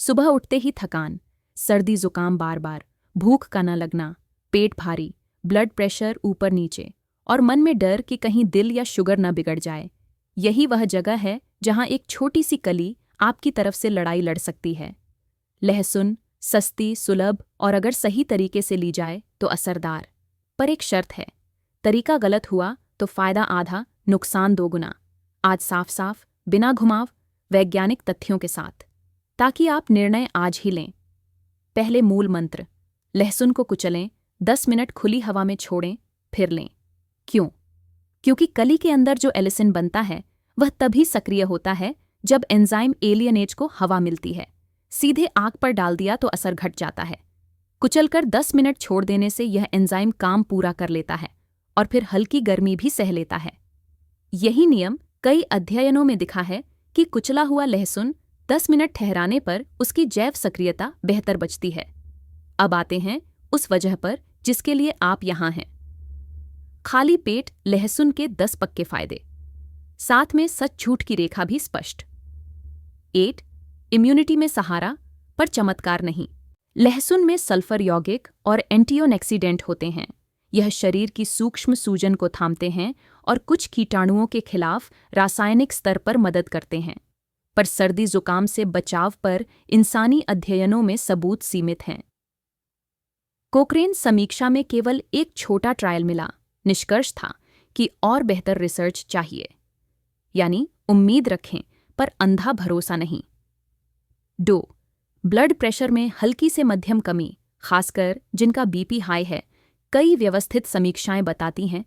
सुबह उठते ही थकान, सर्दी जुकाम बार बार, भूख का न लगना, पेट भारी, ब्लड प्रेशर ऊपर नीचे और मन में डर कि कहीं दिल या शुगर न बिगड़ जाए। यही वह जगह है जहां एक छोटी सी कली आपकी तरफ से लड़ाई लड़ सकती है। लहसुन सस्ती, सुलभ और अगर सही तरीके से ली जाए तो असरदार। पर एक शर्त है, तरीका गलत हुआ तो फायदा आधा, नुकसान दोगुना। आज साफ साफ, बिना घुमाव, वैज्ञानिक तथ्यों के साथ, ताकि आप निर्णय आज ही लें। पहले मूल मंत्र, लहसुन को कुचलें, 10 मिनट खुली हवा में छोड़ें, फिर लें। क्यों? क्योंकि कली के अंदर जो एलिसिन बनता है वह तभी सक्रिय होता है जब एंजाइम एलियनेज को हवा मिलती है। सीधे आग पर डाल दिया तो असर घट जाता है। कुचलकर 10 मिनट छोड़ देने से यह एंजाइम काम पूरा कर लेता है और फिर हल्की गर्मी भी सह लेता है। यही नियम कई अध्ययनों में दिखा है कि कुचला हुआ लहसुन 10 मिनट ठहराने पर उसकी जैव सक्रियता बेहतर बचती है। अब आते हैं उस वजह पर जिसके लिए आप यहाँ हैं। खाली पेट लहसुन के 10 पक्के फायदे, साथ में सच झूठ की रेखा भी स्पष्ट। 8. इम्यूनिटी में सहारा, पर चमत्कार नहीं। लहसुन में सल्फर यौगिक और एंटीऑक्सीडेंट होते हैं। यह शरीर की सूक्ष्म सूजन को थामते हैं और कुछ कीटाणुओं के खिलाफ रासायनिक स्तर पर मदद करते हैं। पर सर्दी जुकाम से बचाव पर इंसानी अध्ययनों में सबूत सीमित हैं। कोक्रेन समीक्षा में केवल एक छोटा ट्रायल मिला। निष्कर्ष था कि और बेहतर रिसर्च चाहिए। यानी उम्मीद रखें पर अंधा भरोसा नहीं। 2. ब्लड प्रेशर में हल्की से मध्यम कमी, खासकर जिनका बीपी हाई है। कई व्यवस्थित समीक्षाएं बताती हैं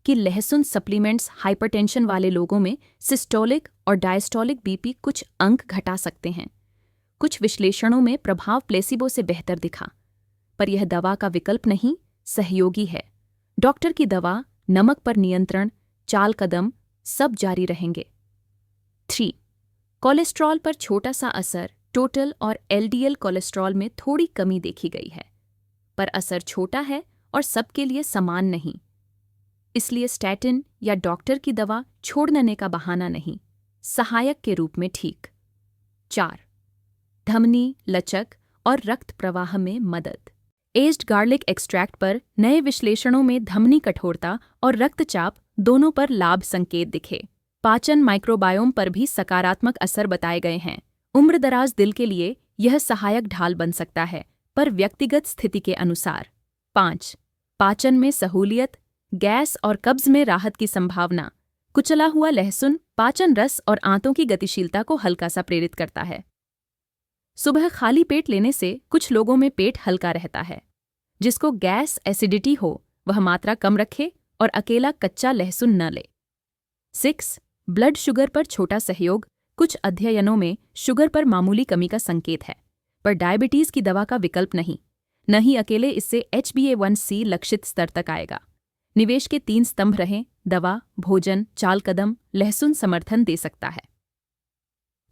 कि लहसुन सप्लीमेंट्स हाइपरटेंशन वाले लोगों में सिस्टोलिक और डायस्टोलिक बीपी कुछ अंक घटा सकते हैं। कुछ विश्लेषणों में प्रभाव प्लेसिबो से बेहतर दिखा, पर यह दवा का विकल्प नहीं, सहयोगी है। डॉक्टर की दवा, नमक पर नियंत्रण, चाल कदम सब जारी रहेंगे। 3. कोलेस्ट्रॉल पर छोटा सा असर, टोटल और एलडीएल कोलेस्ट्रॉल में थोड़ी कमी देखी गई है, पर असर छोटा है और सबके लिए समान नहीं। इसलिए स्टैटिन या डॉक्टर की दवा छोड़ने का बहाना नहीं, सहायक के रूप में ठीक। 4. धमनी, लचक और रक्त प्रवाह में मदद। एज्ड गार्लिक एक्सट्रैक्ट पर नए विश्लेषणों में धमनी कठोरता और रक्तचाप दोनों पर लाभ संकेत दिखे। पाचन माइक्रोबायोम पर भी सकारात्मक असर बताए गए हैं। उम्रदराज दिल के लिए यह सहायक ढाल बन सकता है, पर व्यक्तिगत स्थिति के अनुसार। 5. पाचन में सहूलियत, गैस और कब्ज में राहत की संभावना। कुचला हुआ लहसुन पाचन रस और आंतों की गतिशीलता को हल्का सा प्रेरित करता है। सुबह खाली पेट लेने से कुछ लोगों में पेट हल्का रहता है। जिसको गैस एसिडिटी हो वह मात्रा कम रखे और अकेला कच्चा लहसुन न ले। 6. ब्लड शुगर पर छोटा सहयोग। कुछ अध्ययनों में शुगर पर मामूली कमी का संकेत है, पर डायबिटीज की दवा का विकल्प नहीं। न ही अकेले इससे HbA1c लक्षित स्तर तक आएगा। निवेश के 3 स्तंभ रहें, दवा, भोजन, चाल कदम। लहसुन समर्थन दे सकता है।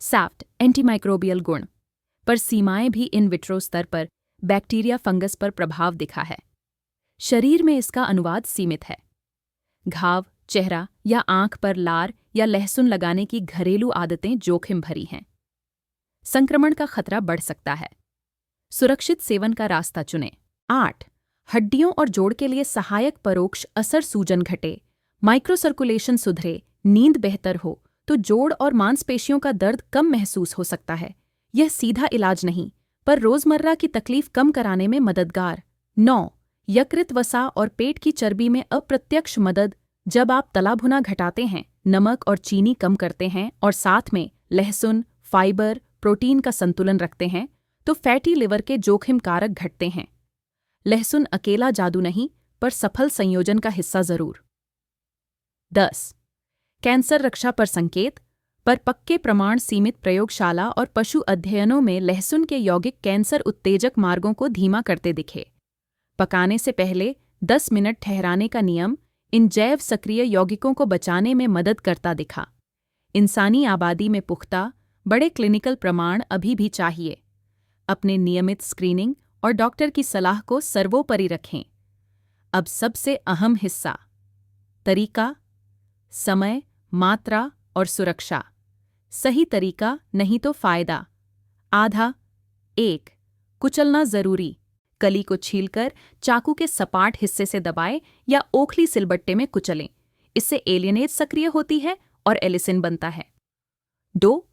7. एंटीमाइक्रोबियल गुण, पर सीमाएं भी इन विट्रो स्तर पर बैक्टीरिया फंगस पर प्रभाव दिखा है। शरीर में इसका अनुवाद सीमित है। घाव, चेहरा या आंख पर लार या लहसुन लगाने की घरेलू आदतें जोखिम भरी हैं। संक्रमण का खतरा बढ़ सकता है। सुरक्षित सेवन का रास्ता चुनें। 8. हड्डियों और जोड़ के लिए सहायक परोक्ष असर, सूजन घटे, माइक्रोसर्कुलेशन सुधरे, नींद बेहतर हो तो जोड़ और मांसपेशियों का दर्द कम महसूस हो सकता है। यह सीधा इलाज नहीं, पर रोजमर्रा की तकलीफ कम कराने में मददगार। 9. यकृत वसा और पेट की चर्बी में अप्रत्यक्ष मदद। जब आप तला भुना घटाते हैं, नमक और चीनी कम करते हैं और साथ में लहसुन, फाइबर, प्रोटीन का संतुलन रखते हैं, तो फैटी लिवर के जोखिम कारक घटते हैं। लहसुन अकेला जादू नहीं, पर सफल संयोजन का हिस्सा जरूर। 10. कैंसर रक्षा पर संकेत, पर पक्के प्रमाण सीमित प्रयोगशाला और पशु अध्ययनों में लहसुन के यौगिक कैंसर उत्तेजक मार्गों को धीमा करते दिखे। पकाने से पहले 10 मिनट ठहराने का नियम इन जैव सक्रिय यौगिकों को बचाने में मदद करता दिखा। इंसानी आबादी में पुख्ता, बड़े क्लिनिकल प्रमाण अभी भी चाहिए। अपने नियमित स्क्रीनिंग और डॉक्टर की सलाह को सर्वोपरि रखें। अब सबसे अहम हिस्सा, तरीका, समय, मात्रा और सुरक्षा। सही तरीका नहीं तो फायदा आधा, 1. कुचलना जरूरी। कली को छीलकर चाकू के सपाट हिस्से से दबाएं या ओखली सिलबट्टे में कुचलें। इससे एलियनेज सक्रिय होती है और एलिसिन बनता है। 2.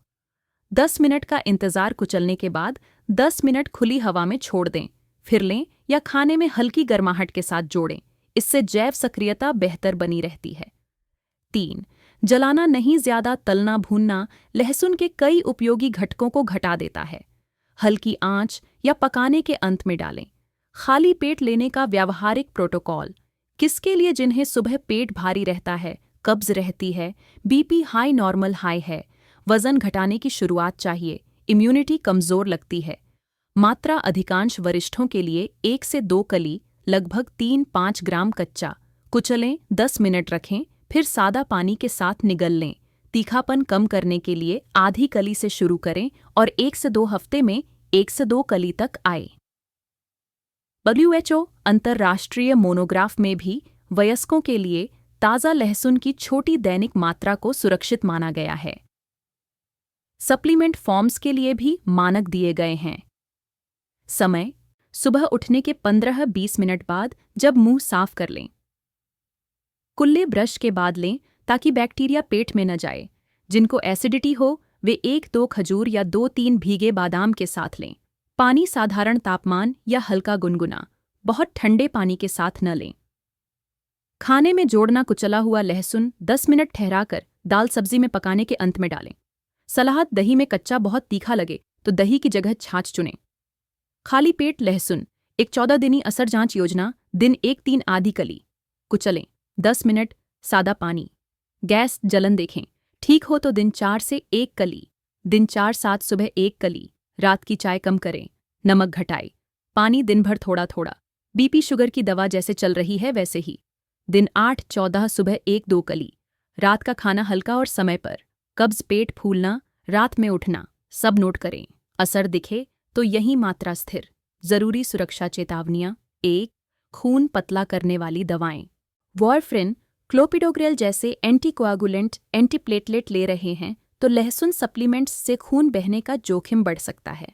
10 मिनट का इंतजार कुचलने के बाद 10 मिनट खुली हवा में छोड़ दें, फिर लें या खाने में हल्की गर्माहट के साथ जोड़ें। इससे जैव सक्रियता बेहतर बनी रहती है। 3. जलाना नहीं, ज्यादा तलना भूनना लहसुन के कई उपयोगी घटकों को घटा देता है। हल्की आंच या पकाने के अंत में डालें। खाली पेट लेने का व्यावहारिक प्रोटोकॉल। किसके लिए? जिन्हें सुबह पेट भारी रहता है, कब्ज रहती है, बीपी हाई नॉर्मल हाई है, वजन घटाने की शुरुआत चाहिए, इम्यूनिटी कमजोर लगती है। मात्रा अधिकांश वरिष्ठों के लिए 1 से 2 कली, लगभग 3-5 ग्राम कच्चा, कुचलें, 10 मिनट रखें, फिर सादा पानी के साथ निगल लें। तीखापन कम करने के लिए आधी कली से शुरू करें और 1 से 2 हफ्ते में 1 से 2 कली तक आए। WHO अंतर्राष्ट्रीय मोनोग्राफ में भी वयस्कों के लिए ताज़ा लहसुन की छोटी दैनिक मात्रा को सुरक्षित माना गया है। सप्लीमेंट फॉर्म्स के लिए भी मानक दिए गए हैं। समय: सुबह उठने के 15-20 मिनट बाद, जब मुंह साफ कर लें। कुल्ले ब्रश के बाद लें ताकि बैक्टीरिया पेट में न जाए। जिनको एसिडिटी हो वे 1-2 खजूर या 2-3 भीगे बादाम के साथ लें। पानी साधारण तापमान या हल्का गुनगुना, बहुत ठंडे पानी के साथ न लें। खाने में जोड़ना: कुचला हुआ लहसुन 10 मिनट ठहराकर दाल सब्जी में पकाने के अंत में डालें। सलाद: दही में कच्चा बहुत तीखा लगे तो दही की जगह छाछ चुनें। खाली पेट लहसुन: एक 14 दिनी असर जांच योजना। दिन 1-3 आधी कली, कुचलें, 10 मिनट, सादा पानी। गैस जलन देखें, ठीक हो तो दिन 4 से 1 कली, दिन 4-7 सुबह 1 कली। रात की चाय कम करें, नमक घटाएं, पानी दिन भर थोड़ा थोड़ा। बीपी शुगर की दवा जैसे चल रही है वैसे ही। दिन 8-14 सुबह 1-2 कली। रात का खाना हल्का और समय पर। कब्ज, पेट फूलना, रात में उठना, सब नोट करें। असर दिखे तो यही मात्रा स्थिर। जरूरी सुरक्षा चेतावनियां: 1. खून पतला करने वाली दवाएं। वॉरफ्रिन, क्लोपिडोग्रेल जैसे एंटीकोआगुलेंट, एंटीप्लेटलेट ले रहे हैं तो लहसुन सप्लीमेंट्स से खून बहने का जोखिम बढ़ सकता है।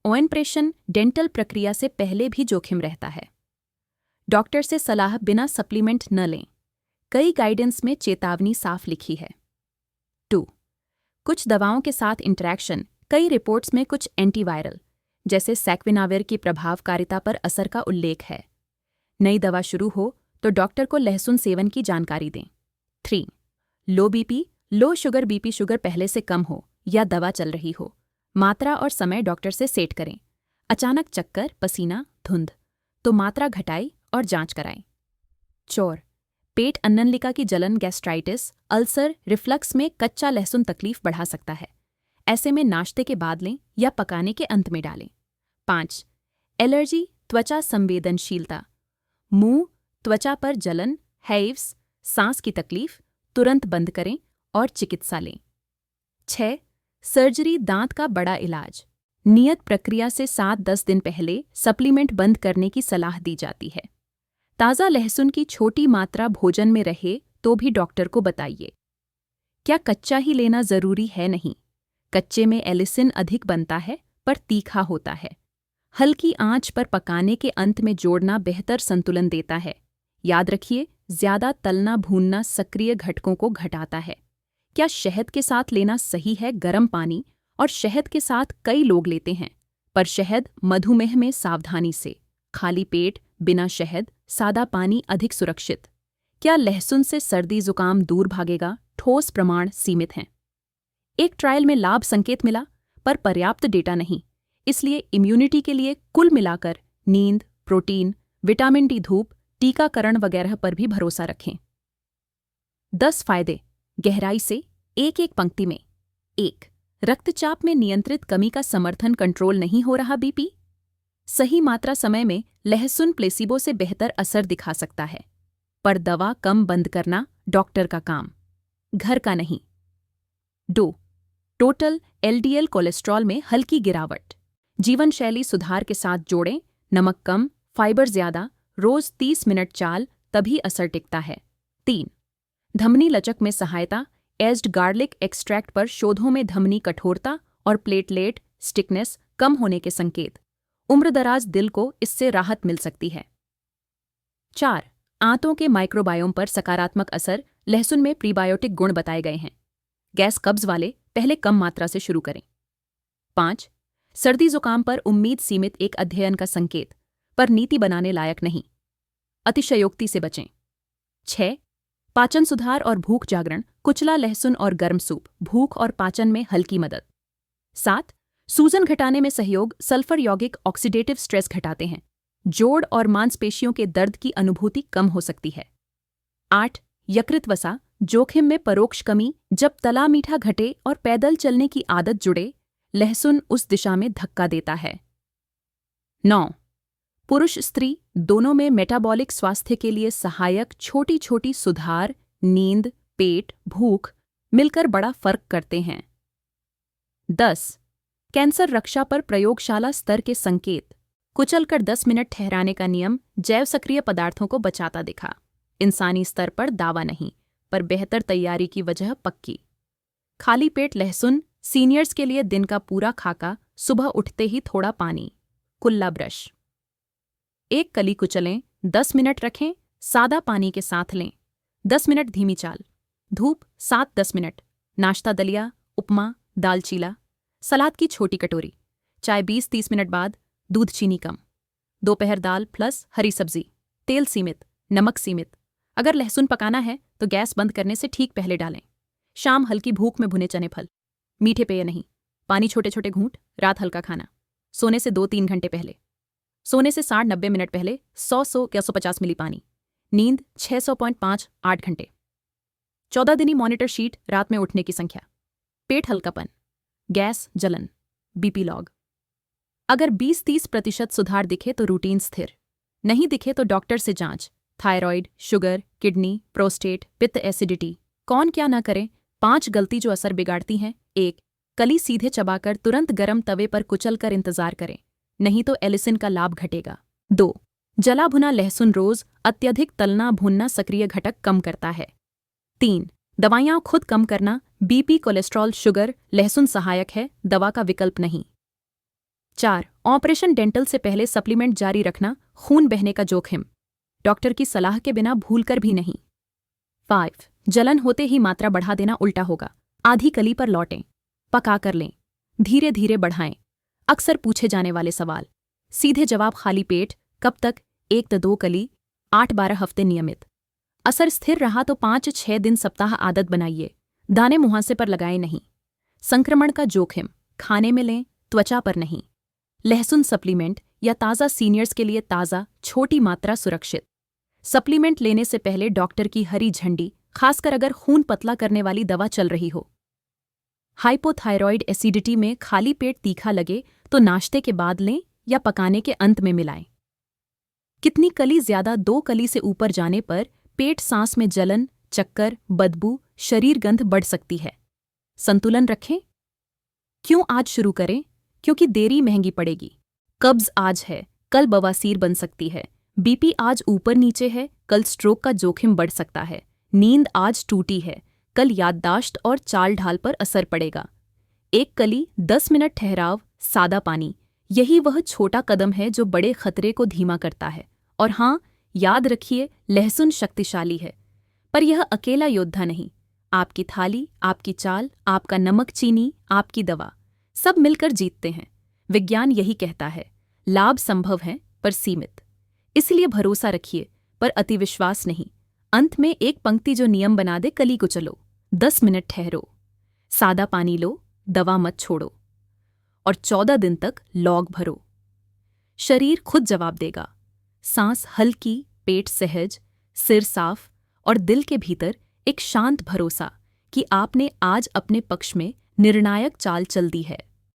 ओएनप्रेशन, डेंटल प्रक्रिया से पहले भी जोखिम रहता है। डॉक्टर से सलाह बिना सप्लीमेंट न लें। कई गाइडेंस में चेतावनी साफ लिखी है। 2. कुछ दवाओं के साथ इंटरैक्शन। कई रिपोर्ट्स में कुछ एंटीवायरल जैसे सैक्विनाविर की प्रभावकारिता पर असर का उल्लेख है। नई दवा शुरू हो तो डॉक्टर को लहसुन सेवन की जानकारी दें। 3. लो BP, low sugar, BP sugar पहले से कम हो या दवा चल रही हो। मात्रा और समय डॉक्टर से सेट करें। अचानक चक्कर, पसीना, धुंध तो मात्रा घटाएं और जांच कराएं। 4. पेट, अन्ननलिका की जलन, गैस्ट्राइटिस, अल्सर, रिफ्लक्स में कच्चा लहसुन तकलीफ बढ़ा सकता है। ऐसे में नाश्ते के बाद लें या पकाने के अंत में डालें। 5. एलर्जी, त्वचा संवेदनशीलता, मुंह, त्वचा पर जलन, हैव्स, सांस की तकलीफ, तुरंत बंद करें और चिकित्सा लें। 6. सर्जरी, दांत का बड़ा इलाज। नियत प्रक्रिया से 7-10 दिन पहले सप्लीमेंट बंद करने की सलाह दी जाती है। ताज़ा लहसुन की छोटी मात्रा भोजन में रहे तो भी डॉक्टर को बताइए। क्या कच्चा ही लेना जरूरी है? नहीं। कच्चे में एलिसिन अधिक बनता है पर तीखा होता है। हल्की आंच पर पकाने के अंत में जोड़ना बेहतर संतुलन देता है। याद रखिए, ज्यादा तलना भूनना सक्रिय घटकों को घटाता है। क्या शहद के साथ लेना सही है? गर्म पानी और शहद के साथ कई लोग लेते हैं, पर शहद मधुमेह में सावधानी से। खाली पेट, बिना शहद, सादा पानी अधिक सुरक्षित। क्या लहसुन से सर्दी जुकाम दूर भागेगा? ठोस प्रमाण सीमित हैं। एक ट्रायल में लाभ संकेत मिला पर पर्याप्त डेटा नहीं, इसलिए इम्यूनिटी के लिए कुल मिलाकर नींद, प्रोटीन, विटामिन डी, धूप, टीकाकरण वगैरह पर भी भरोसा रखें। 10 फायदे गहराई से, एक पंक्ति में। 1. रक्तचाप में नियंत्रित कमी का समर्थन, कंट्रोल नहीं हो रहा बीपी। सही मात्रा समय में लहसुन प्लेसिबो से बेहतर असर दिखा सकता है, पर दवा कम बंद करना डॉक्टर का काम, घर का नहीं। 2. टोटल एलडीएल कोलेस्ट्रॉल में हल्की गिरावट। जीवन शैली सुधार के साथ जोड़ें, नमक कम, फाइबर ज्यादा, रोज 30 मिनट चाल, तभी असर टिकता है। 3. धमनी लचक में सहायता। एज्ड गार्लिक एक्सट्रैक्ट पर शोधों में धमनी कठोरता और प्लेटलेट स्टिकनेस कम होने के संकेत। उम्रदराज दिल को इससे राहत मिल सकती है। 4. आंतों के माइक्रोबायोम पर सकारात्मक असर। लहसुन में प्रीबायोटिक गुण बताए गए हैं। गैस कब्ज वाले पहले कम मात्रा से शुरू करें। 5. सर्दी जुकाम पर उम्मीद सीमित एक अध्ययन का संकेत, पर नीति बनाने लायक नहीं। अतिशयोक्ति से बचें। 6. पाचन सुधार और भूख जागरण। कुचला लहसुन और गर्म सूप भूख और पाचन में हल्की मदद। 7. सूजन घटाने में सहयोग। सल्फर यौगिक ऑक्सीडेटिव स्ट्रेस घटाते हैं। जोड़ और मांसपेशियों के दर्द की अनुभूति कम हो सकती है। 8. यकृत वसा जोखिम में परोक्ष कमी। जब तला मीठा घटे और पैदल चलने की आदत जुड़े, लहसुन उस दिशा में धक्का देता है। 9. पुरुष स्त्री दोनों में मेटाबॉलिक स्वास्थ्य के लिए सहायक छोटी छोटी सुधार, नींद, पेट, भूख मिलकर बड़ा फर्क करते हैं। 10. कैंसर रक्षा पर प्रयोगशाला स्तर के संकेत। कुचलकर 10 मिनट ठहराने का नियम जैव सक्रिय पदार्थों को बचाता दिखा। इंसानी स्तर पर दावा नहीं, पर बेहतर तैयारी की वजह पक्की। खाली पेट लहसुन सीनियर्स के लिए दिन का पूरा खाका, सुबह उठते ही थोड़ा पानी, कुल्ला ब्रश। एक कली कुचलें, 10 मिनट रखें, सादा पानी के साथ लें। 10 मिनट धीमी चाल। धूप 7-10 मिनट। नाश्ता दलिया, उपमा, दाल चीला। सलाद की छोटी कटोरी। चाय 20-30 मिनट बाद। दूध चीनी कम। दोपहर दाल प्लस हरी सब्जी। तेल सीमित, नमक सीमित। अगर लहसुन पकाना है तो गैस बंद करने से ठीक पहले डालें। शाम हल्की भूख में भुने चने फल। मीठे पेय नहीं। पानी छोटे छोटे घूंट। रात हल्का खाना। सोने से 2-3 घंटे पहले। सोने से 60-90 मिनट पहले 100 या 150 मिली पानी। नींद 600.5-8 घंटे। 14 दिनी मॉनिटर शीट। रात में उठने की संख्या। पेट हल्कापन, गैस, जलन, बीपी लॉग। अगर 20-30% सुधार दिखे तो रूटीन स्थिर, नहीं दिखे तो डॉक्टर से जांच। थायराइड, शुगर, किडनी, प्रोस्टेट, पित्त, एसिडिटी। कौन क्या ना करे। 5 गलती जो असर बिगाड़ती हैं। 1. कली सीधे चबाकर तुरंत गर्म तवे पर कुचलकर इंतजार करें, नहीं तो एलिसिन का लाभ घटेगा। 2. जला भुना लहसुन रोज। अत्यधिक तलना भूनना सक्रिय घटक कम करता है। 3. दवाइयाँ खुद कम करना। BP, cholesterol, sugar. लहसुन सहायक है, दवा का विकल्प नहीं। 4. ऑपरेशन डेंटल से पहले सप्लीमेंट जारी रखना। खून बहने का जोखिम, डॉक्टर की सलाह के बिना भूलकर भी नहीं। 5. जलन होते ही मात्रा बढ़ा देना उल्टा होगा। आधी कली पर लौटें, पका कर लें, धीरे धीरे बढ़ाएं। अक्सर पूछे जाने वाले सवाल। सीधे जवाब खाली पेट। कब तक? 1-2 कली, 8-12 हफ्ते नियमित। असर स्थिर रहा तो 5-6 दिन सप्ताह आदत बनाइए। दाने मुहासे पर लगाए नहीं। संक्रमण का जोखिम, खाने में लें, त्वचा पर नहीं। लहसुन सप्लीमेंट या ताज़ा सीनियर्स के लिए ताज़ा, छोटी मात्रा सुरक्षित। सप्लीमेंट लेने से पहले डॉक्टर की हरी झंडी, खासकर अगर खून पतला करने वाली दवा चल रही हो। हाइपोथायरॉइड एसिडिटी में खाली पेट तीखा लगे तो नाश्ते के बाद लें या पकाने के अंत में मिलाएं। कितनी कली ज्यादा? 2 कली से ऊपर जाने पर पेट, सांस में जलन, चक्कर, बदबू, शरीर गंध बढ़ सकती है। संतुलन रखें। क्यों आज शुरू करें? क्योंकि देरी महंगी पड़ेगी। कब्ज आज है, कल बवासीर बन सकती है। बीपी आज ऊपर नीचे है, कल स्ट्रोक का जोखिम बढ़ सकता है। नींद आज टूटी है, कल याददाश्त और चाल ढाल पर असर पड़ेगा। एक कली, 10 मिनट ठहराव, सादा पानी, यही वह छोटा कदम है जो बड़े खतरे को धीमा करता है। और हाँ, याद रखिए, लहसुन शक्तिशाली है, पर यह अकेला योद्धा नहीं। आपकी थाली, आपकी चाल, आपका नमक चीनी, आपकी दवा, सब मिलकर जीतते हैं। विज्ञान यही कहता है, लाभ संभव है पर सीमित। इसलिए भरोसा रखिए, पर अतिविश्वास नहीं। अंत में एक पंक्ति जो नियम बना दे, कली को चलो, 10 मिनट ठहरो, सादा पानी लो, दवा मत छोड़ो, और 14 दिन तक लॉग भरो। शरीर खुद जवाब देगा। सांस हल्की, पेट सहज, सिर साफ और दिल के भीतर एक शांत भरोसा कि आपने आज अपने पक्ष में निर्णायक चाल चल दी है।